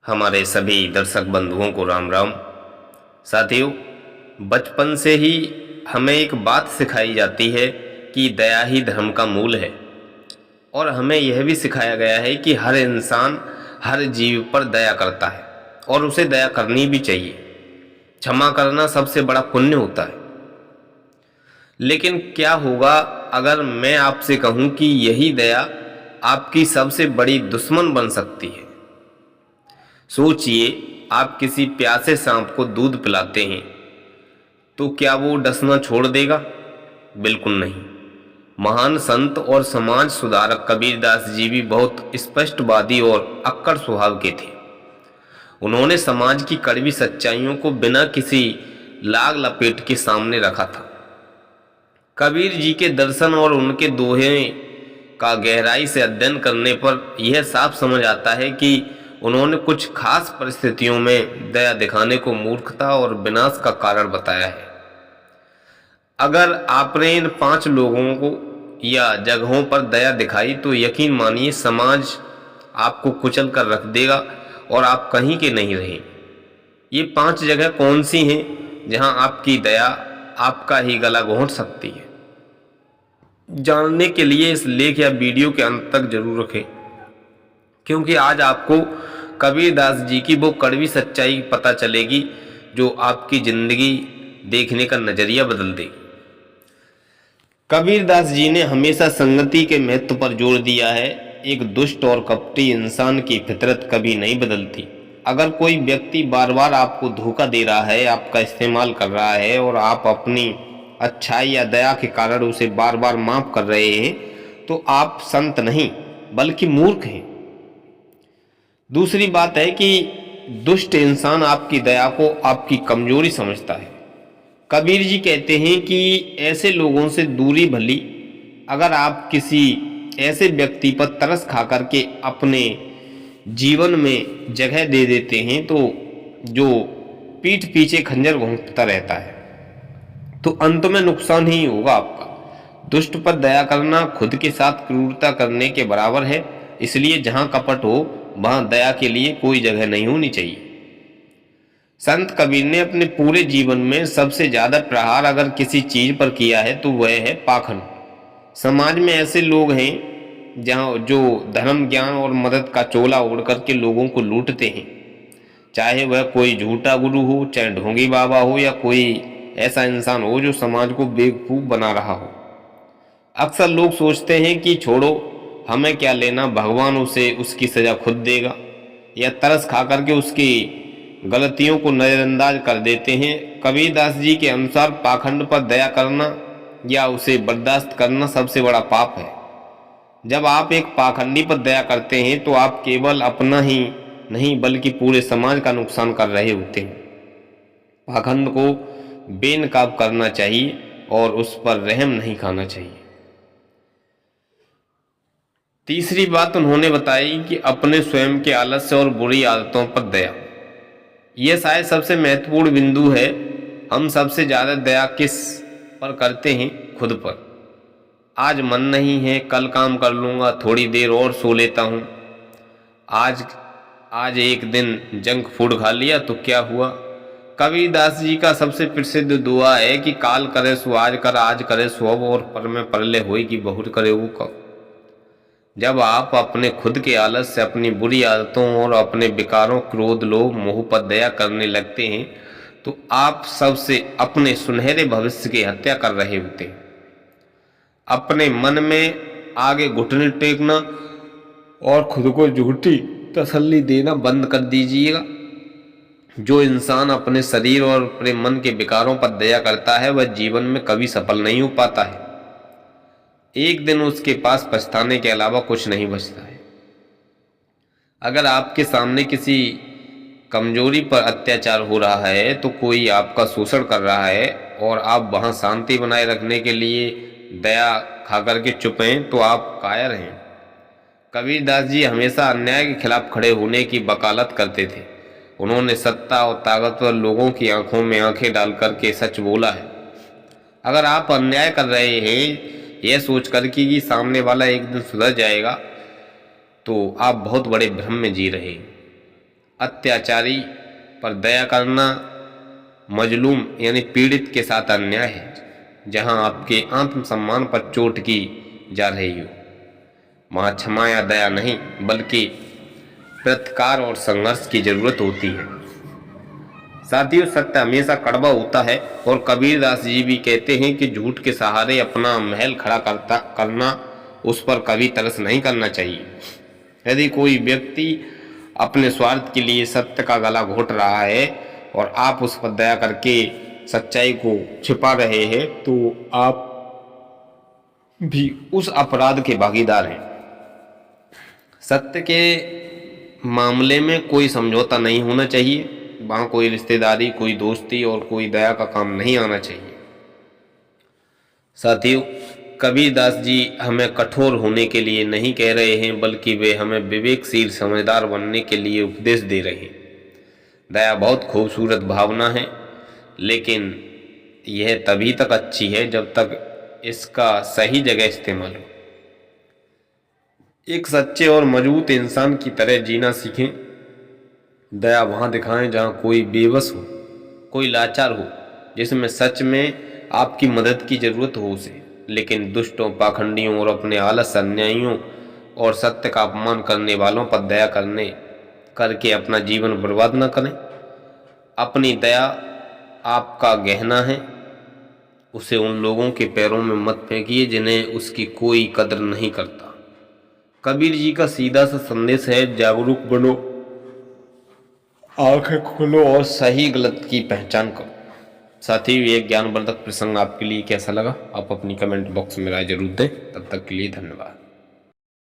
हमारे सभी दर्शक बंधुओं को राम राम। साथियों, बचपन से ही हमें एक बात सिखाई जाती है कि दया ही धर्म का मूल है। और हमें यह भी सिखाया गया है कि हर इंसान हर जीव पर दया करता है और उसे दया करनी भी चाहिए। क्षमा करना सबसे बड़ा पुण्य होता है। लेकिन क्या होगा अगर मैं आपसे कहूं कि यही दया आपकी सबसे बड़ी दुश्मन बन सकती है? सोचिए, आप किसी प्यासे सांप को दूध पिलाते हैं तो क्या वो डसना छोड़ देगा? बिल्कुल नहीं। महान संत और समाज सुधारक कबीरदास जी भी बहुत स्पष्टवादी और अक्कड़ स्वभाव के थे। उन्होंने समाज की कड़वी सच्चाइयों को बिना किसी लाग लपेट के सामने रखा था। कबीर जी के दर्शन और उनके दोहे का गहराई से अध्ययन करने पर यह साफ समझ आता है कि उन्होंने कुछ खास परिस्थितियों में दया दिखाने को मूर्खता और विनाश का कारण बताया है। अगर आपने इन 5 लोगों को या जगहों पर दया दिखाई तो यकीन मानिए समाज आपको कुचल कर रख देगा और आप कहीं के नहीं रहे। ये 5 जगह कौन सी हैं जहां आपकी दया आपका ही गला घोंट सकती है? जानने के लिए इस लेख या वीडियो के अंत तक जरूर रखें, क्योंकि आज आपको कबीरदास जी की वो कड़वी सच्चाई पता चलेगी जो आपकी जिंदगी देखने का नजरिया बदल देगी। कबीरदास जी ने हमेशा संगति के महत्व पर जोर दिया है। एक दुष्ट और कपटी इंसान की फितरत कभी नहीं बदलती। अगर कोई व्यक्ति बार बार आपको धोखा दे रहा है, आपका इस्तेमाल कर रहा है और आप अपनी अच्छाई या दया के कारण उसे बार बार माफ कर रहे हैं, तो आप संत नहीं बल्कि मूर्ख हैं। दूसरी बात है कि दुष्ट इंसान आपकी दया को आपकी कमजोरी समझता है। कबीर जी कहते हैं कि ऐसे लोगों से दूरी भली। अगर आप किसी ऐसे व्यक्ति पर तरस खा करके अपने जीवन में जगह दे देते हैं तो जो पीठ पीछे खंजर घोंपता रहता है, तो अंत में नुकसान ही होगा आपका। दुष्ट पर दया करना खुद के साथ क्रूरता करने के बराबर है। इसलिए जहां कपट हो वहां दया के लिए कोई जगह नहीं होनी चाहिए। संत कबीर ने अपने पूरे जीवन में सबसे ज्यादा प्रहार अगर किसी चीज पर किया है तो वह है पाखंड। समाज में ऐसे लोग हैं जहां जो धर्म, ज्ञान और मदद का चोला ओढ़ करके लोगों को लूटते हैं। चाहे वह कोई झूठा गुरु हो, चाहे ढोंगी बाबा हो, या कोई ऐसा इंसान हो जो समाज को बेवकूफ बना रहा हो। अक्सर लोग सोचते हैं कि छोड़ो, हमें क्या लेना, भगवान उसे उसकी सजा खुद देगा, या तरस खा करके उसकी गलतियों को नजरअंदाज कर देते हैं। कबीरदास जी के अनुसार पाखंड पर दया करना या उसे बर्दाश्त करना सबसे बड़ा पाप है। जब आप एक पाखंडी पर दया करते हैं तो आप केवल अपना ही नहीं बल्कि पूरे समाज का नुकसान कर रहे होते हैं। पाखंड को बेनकाब करना चाहिए और उस पर रहम नहीं खाना चाहिए। तीसरी बात उन्होंने बताई कि अपने स्वयं के आलस्य और बुरी आदतों पर दया। यह शायद सबसे महत्वपूर्ण बिंदु है। हम सबसे ज्यादा दया किस पर करते हैं? खुद पर। आज मन नहीं है, कल काम कर लूंगा, थोड़ी देर और सो लेता हूं। आज एक दिन जंक फूड खा लिया तो क्या हुआ? कबीरदास जी का सबसे प्रसिद्ध दुआ है कि काल करे सो आज कर, आज करे सो अब, और पर में परले होई कि बहुत करे वो कब। जब आप अपने खुद के आलस से, अपनी बुरी आदतों और अपने विकारों, क्रोध, लोभ, मोह पर दया करने लगते हैं तो आप सबसे अपने सुनहरे भविष्य की हत्या कर रहे होते हैं। अपने मन में आगे घुटने टेकना और खुद को झूठी तसल्ली देना बंद कर दीजिएगा। जो इंसान अपने शरीर और अपने मन के विकारों पर दया करता है वह जीवन में कभी सफल नहीं हो पाता है। एक दिन उसके पास पछताने के अलावा कुछ नहीं बचता है। अगर आपके सामने किसी कमजोरी पर अत्याचार हो रहा है, तो कोई आपका शोषण कर रहा है और आप वहां शांति बनाए रखने के लिए दया खा करके चुप हैं, तो आप कायर हैं। कबीरदास जी हमेशा अन्याय के खिलाफ खड़े होने की वकालत करते थे। उन्होंने सत्ता और ताकतवर लोगों की आंखों में आंखें डाल करके सच बोला है। अगर आप अन्याय कर रहे हैं यह सोच कर कि सामने वाला एक दिन सुधर जाएगा, तो आप बहुत बड़े भ्रम में जी रहे हैं। अत्याचारी पर दया करना मजलूम यानी पीड़ित के साथ अन्याय है। जहां आपके आत्मसम्मान पर चोट की जा रही हो, वहां क्षमा या दया नहीं बल्कि प्रतिकार और संघर्ष की जरूरत होती है। साथियों, सत्य हमेशा कड़वा होता है और कबीरदास जी भी कहते हैं कि झूठ के सहारे अपना महल खड़ा करना, उस पर कभी तरस नहीं करना चाहिए। यदि कोई व्यक्ति अपने स्वार्थ के लिए सत्य का गला घोट रहा है और आप उस पर दया करके सच्चाई को छिपा रहे हैं, तो आप भी उस अपराध के भागीदार हैं। सत्य के मामले में कोई समझौता नहीं होना चाहिए। वहाँ कोई रिश्तेदारी, कोई दोस्ती और कोई दया का काम नहीं आना चाहिए। साथियों, कबीरदास जी हमें कठोर होने के लिए नहीं कह रहे हैं, बल्कि वे हमें विवेकशील समझदार बनने के लिए उपदेश दे रहे हैं। दया बहुत खूबसूरत भावना है, लेकिन यह तभी तक अच्छी है जब तक इसका सही जगह इस्तेमाल हो। एक सच्चे और मजबूत इंसान की तरह जीना सीखें। दया वहाँ दिखाएं जहाँ कोई बेबस हो, कोई लाचार हो, जिसमें सच में आपकी मदद की ज़रूरत हो उसे। लेकिन दुष्टों, पाखंडियों और अपने आलस, अन्यायियों और सत्य का अपमान करने वालों पर दया करके अपना जीवन बर्बाद न करें। अपनी दया आपका गहना है, उसे उन लोगों के पैरों में मत फेंकिए जिन्हें उसकी कोई कदर नहीं करता। कबीर जी का सीधा सा संदेश है, जागरूक बनो, आंखें खोलो और सही गलत की पहचान करो। साथियों, ये ज्ञानवर्धक प्रसंग आपके लिए कैसा लगा? आप अपनी कमेंट बॉक्स में राय जरूर दें। तब तक के लिए धन्यवाद।